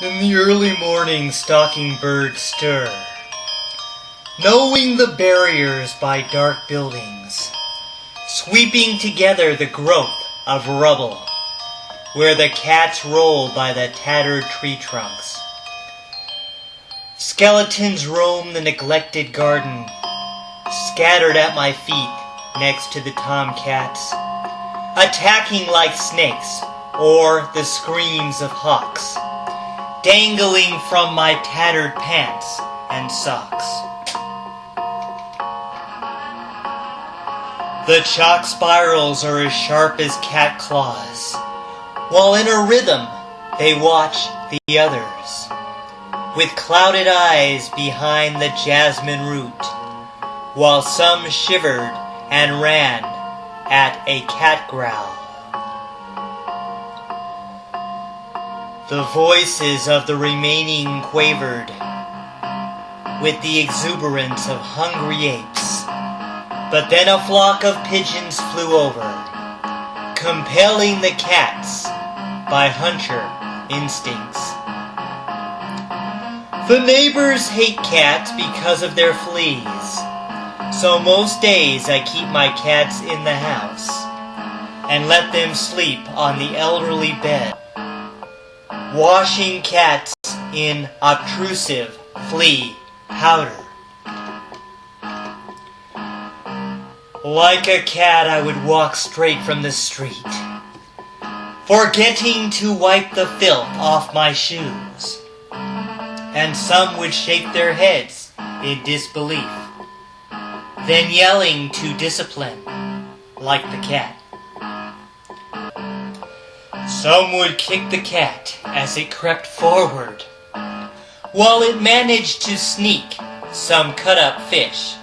In the early morning stalking birds stir, knowing the barriers by dark buildings, sweeping together the growth of rubble, where the cats roll by the tattered tree trunks. Skeletons roam the neglected garden, scattered at my feet next to the tomcats, attacking like snakes or the screams of hawks, dangling from my tattered pants and socks. The chalk spirals are as sharp as cat claws, while in a rhythm they watch the others, with clouded eyes behind the jasmine root, while some shivered and ran at a cat growl. The voices of the remaining quavered with the exuberance of hungry apes, but then a flock of pigeons flew over, compelling the cats by hunter instincts. The neighbors hate cats because of their fleas, so most days I keep my cats in the house and let them sleep on the elderly bed, washing cats in obtrusive flea powder. Like a cat, I would walk straight from the street, forgetting to wipe the filth off my shoes, and some would shake their heads in disbelief, then yelling to discipline like the cat. Some would kick the cat as it crept forward, while it managed to sneak some cut-up fish,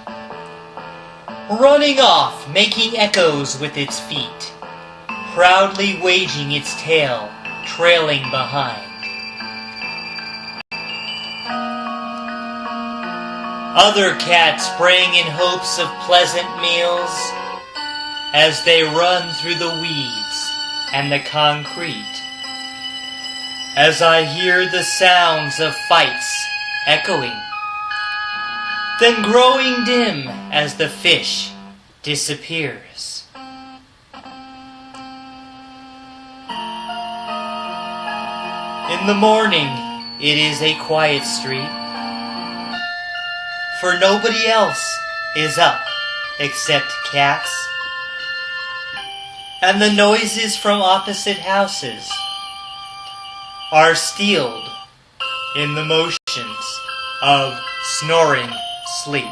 running off, making echoes with its feet, proudly waging its tail, trailing behind. Other cats sprang in hopes of pleasant meals as they run through the weeds and the concrete, as I hear the sounds of fights echoing, then growing dim as the fish disappears. In the morning, it is a quiet street, for nobody else is up except cats, and the noises from opposite houses are stilled in the motions of snoring sleep.